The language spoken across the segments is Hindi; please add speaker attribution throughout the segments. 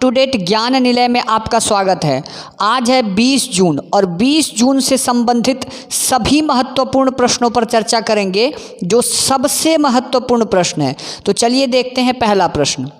Speaker 1: टू डेट ज्ञान निलय में आपका स्वागत है। आज है 20 जून और 20 जून से संबंधित सभी महत्वपूर्ण प्रश्नों पर चर्चा करेंगे, जो सबसे महत्वपूर्ण प्रश्न है। तो चलिए देखते हैं पहला प्रश्न।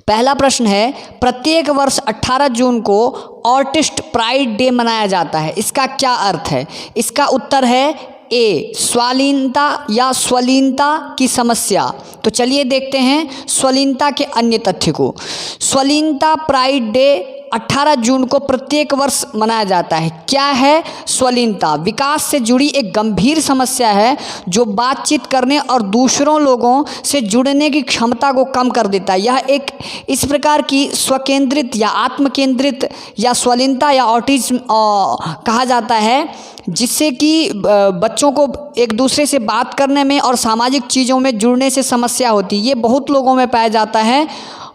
Speaker 1: पहला प्रश्न है, प्रत्येक वर्ष 18 जून को आर्टिस्ट प्राइड डे मनाया जाता है, इसका क्या अर्थ है? इसका उत्तर है ए, स्वालीनता या स्वलीनता की समस्या। तो चलिए देखते हैं स्वलीनता के अन्य तथ्य को। स्वलीनता प्राइड डे 18 जून को प्रत्येक वर्ष मनाया जाता है। क्या है स्वलीनता? विकास से जुड़ी एक गंभीर समस्या है जो बातचीत करने और दूसरों लोगों से जुड़ने की क्षमता को कम कर देता है। यह एक इस प्रकार की स्वकेंद्रित या आत्मकेंद्रित या स्वलीनता या ऑटिज्म कहा जाता है, जिससे कि बच्चों को एक दूसरे से बात करने में और सामाजिक चीज़ों में जुड़ने से समस्या होती है। ये बहुत लोगों में पाया जाता है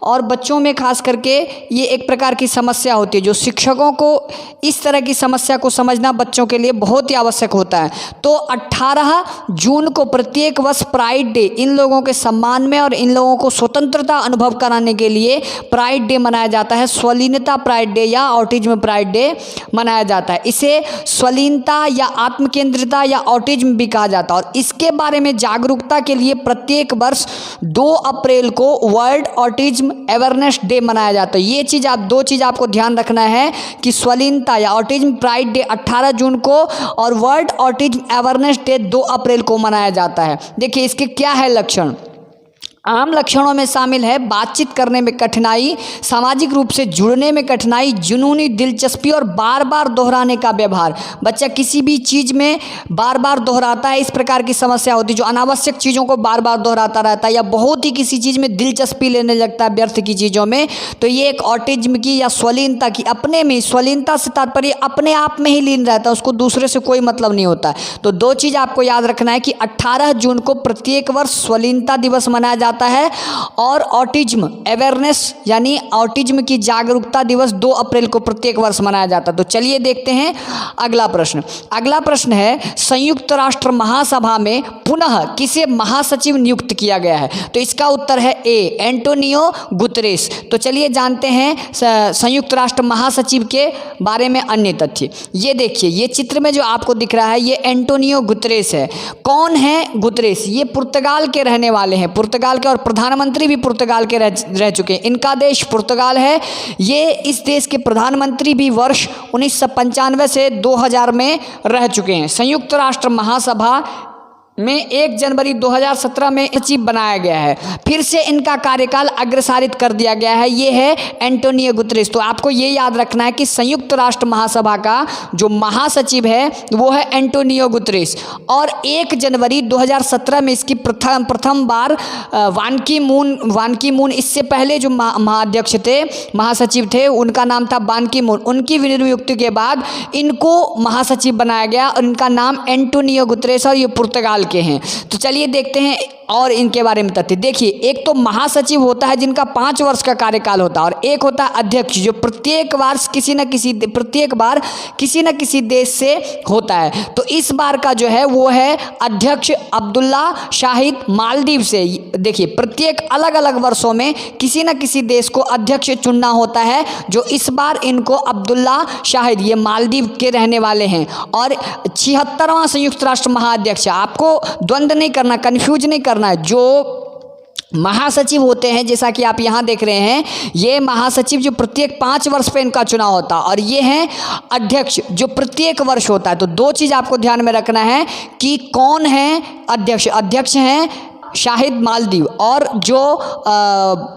Speaker 1: और बच्चों में खास करके ये एक प्रकार की समस्या होती है, जो शिक्षकों को इस तरह की समस्या को समझना बच्चों के लिए बहुत ही आवश्यक होता है। तो 18 जून को प्रत्येक वर्ष प्राइड डे इन लोगों के सम्मान में और इन लोगों को स्वतंत्रता अनुभव कराने के लिए प्राइड डे मनाया जाता है। स्वलीनता प्राइड डे या ऑटिज्म प्राइड डे मनाया जाता है। इसे स्वलीनता या आत्मकेंद्रिता या ऑटिज्म भी कहा जाता है। और इसके बारे में जागरूकता के लिए प्रत्येक वर्ष 2 अप्रैल को वर्ल्ड ऑटिज्म अवेयरनेस डे मनाया जाता है। ये चीज़ दो चीज़ आपको ध्यान रखना है कि स्वलीनता या ऑटिज्म प्राइड डे 18 जून को और वर्ल्ड ऑटिज्म अवेयरनेस डे 2 अप्रैल को मनाया जाता है। देखिए इसके क्या है लक्षण। आम लक्षणों में शामिल है बातचीत करने में कठिनाई, सामाजिक रूप से जुड़ने में कठिनाई, जुनूनी दिलचस्पी और बार बार दोहराने का व्यवहार। बच्चा किसी भी चीज़ में बार बार दोहराता है, इस प्रकार की समस्या होती है, जो अनावश्यक चीज़ों को बार बार दोहराता रहता है या बहुत ही किसी चीज़ में दिलचस्पी लेने लगता है व्यर्थ की चीज़ों में। तो ये एक ऑटिज्म की या स्वलीनता की, अपने में स्वलीनता से तात्पर्य अपने आप में ही लीन रहता है, उसको दूसरे से कोई मतलब नहीं होता है। तो 2 चीज़ आपको याद रखना है कि 18 जून को प्रत्येक वर्ष स्वलीनता दिवस मनाया जाता है और ऑटिज्म अवेयरनेस यानी ऑटिज्म की जागरूकता दिवस 2 अप्रैल को प्रत्येक वर्ष मनाया जाता है। तो चलिए देखते हैं अगला प्रश्न। अगला प्रश्न है, संयुक्त राष्ट्र महासभा में पुनः किसे महासचिव नियुक्त किया गया है? तो इसका उत्तर है ए, एंटोनियो गुतरेस। तो चलिए जानते हैं संयुक्त राष्ट्र महासचिव के बारे में अन्य तथ्य। ये देखिए, ये चित्र में जो आपको दिख रहा है ये एंटोनियो गुतरेस है। कौन है गुतरेस? ये पुर्तगाल के रहने वाले हैं, पुर्तगाल के, और प्रधानमंत्री भी पुर्तगाल के रह चुके हैं। इनका देश पुर्तगाल है। ये इस देश के प्रधानमंत्री भी वर्ष 1995 से 2000 में रह चुके हैं। संयुक्त राष्ट्र महासभा में 1 जनवरी 2017 में सचिव बनाया गया है। फिर से इनका कार्यकाल अग्रसारित कर दिया गया है। ये है एंटोनियो गुतरेस। तो आपको ये याद रखना है कि संयुक्त राष्ट्र महासभा का जो महासचिव है वो है एंटोनियो गुतरेस। और 1 जनवरी 2017 में इसकी प्रथम बार वान की मून इससे पहले जो महाअध्यक्ष थे, महासचिव थे, उनका नाम था बान की मून। उनकी नियुक्ति के बाद इनको महासचिव बनाया गया और इनका नाम एंटोनियो गुतरेस और ये पुर्तगाल के हैं। तो चलिए देखते हैं और इनके बारे में तथ्य। देखिए, एक तो महासचिव होता है जिनका 5 वर्ष का कार्यकाल होता है, और एक होता है अध्यक्ष जो प्रत्येक बार किसी न किसी देश से होता है। तो इस बार का जो है वो है अध्यक्ष अब्दुल्ला शाहिद मालदीव से। देखिए, प्रत्येक अलग अलग वर्षों में किसी न किसी देश को अध्यक्ष चुनना होता है, जो इस बार इनको अब्दुल्ला शाहिद, ये मालदीव के रहने वाले हैं। और 76वां संयुक्त राष्ट्र महाअध्यक्ष। आपको द्वंद्व नहीं करना, कंफ्यूज नहीं करना है। जो महासचिव होते हैं, जैसा कि आप यहाँ देख रहे हैं, ये महासचिव जो प्रत्येक 5 वर्ष पे इनका चुनाव होता है, और ये हैं अध्यक्ष जो प्रत्येक वर्ष होता है। तो 2 चीज़ आपको ध्यान में रखना है कि कौन है अध्यक्ष। अध्यक्ष हैं शाहिद मालदीव और जो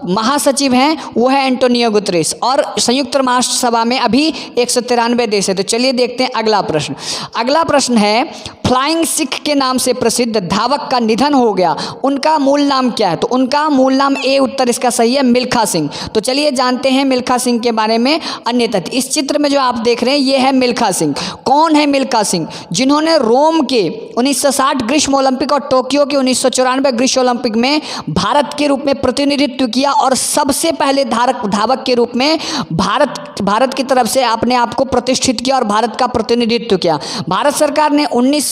Speaker 1: महासचिव हैं वो है एंटोनियो गुतरेस। और संयुक्त राष्ट्र सभा में अभी 193 देश है। तो चलिए देखते हैं अगला प्रश्न। अगला प्रश्न है, फ्लाइंग सिख के नाम से प्रसिद्ध धावक का निधन हो गया, उनका मूल नाम क्या है? तो उनका मूल नाम ए, उत्तर इसका सही है, मिल्खा सिंह। तो चलिए जानते हैं मिल्खा सिंह के बारे में अन्य तथ्य। इस चित्र में जो आप देख रहे हैं ये है मिल्खा सिंह। कौन है मिल्खा सिंह? जिन्होंने रोम के 1960 ग्रीष्म ओलंपिक और टोक्यो के 1994 ग्रीष्म ओलंपिक में भारत के रूप में प्रतिनिधित्व किया और सबसे पहले धावक के रूप में भारत की तरफ से अपने आप को प्रतिष्ठित किया और भारत का प्रतिनिधित्व किया। भारत सरकार ने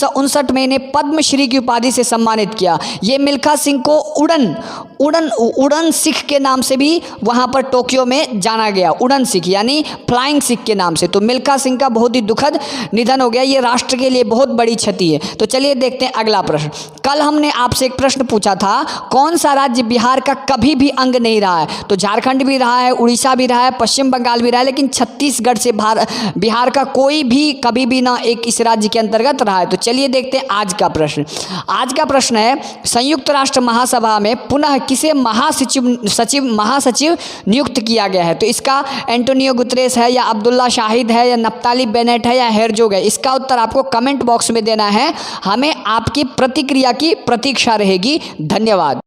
Speaker 1: 1959 में इन्हें पद्मश्री की उपाधि से सम्मानित किया। ये मिल्खा सिंह को उड़न सिख के नाम से भी वहाँ पर टोक्यो में जाना गया, उड़न सिख यानी फ्लाइंग सिख के नाम से। तो मिल्खा सिंह का बहुत ही दुखद निधन हो गया, ये राष्ट्र के लिए बहुत बड़ी क्षति है। तो चलिए देखते हैं अगला प्रश्न। कल हमने आपसे एक प्रश्न पूछा था, कौन सा राज्य बिहार का कभी भी अंग नहीं रहा है? तो झारखंड भी रहा है, उड़ीसा भी रहा है, पश्चिम बंगाल भी रहा है, लेकिन छत्तीसगढ़ से बिहार का कोई भी कभी भी ना एक इस राज्य के अंतर्गत रहा है। तो चलिए देखते हैं आज का प्रश्न। आज का प्रश्न है, संयुक्त राष्ट्र महासभा में पुनः किसे महासचिव नियुक्त किया गया है? तो इसका एंटोनियो गुतरेस है या अब्दुल्ला शाहिद है या नफ्ताली बेनेट है या हेरजोग है? इसका उत्तर आपको कमेंट बॉक्स में देना है। हमें आपकी प्रतिक्रिया की प्रतीक्षा रहेगी। धन्यवाद।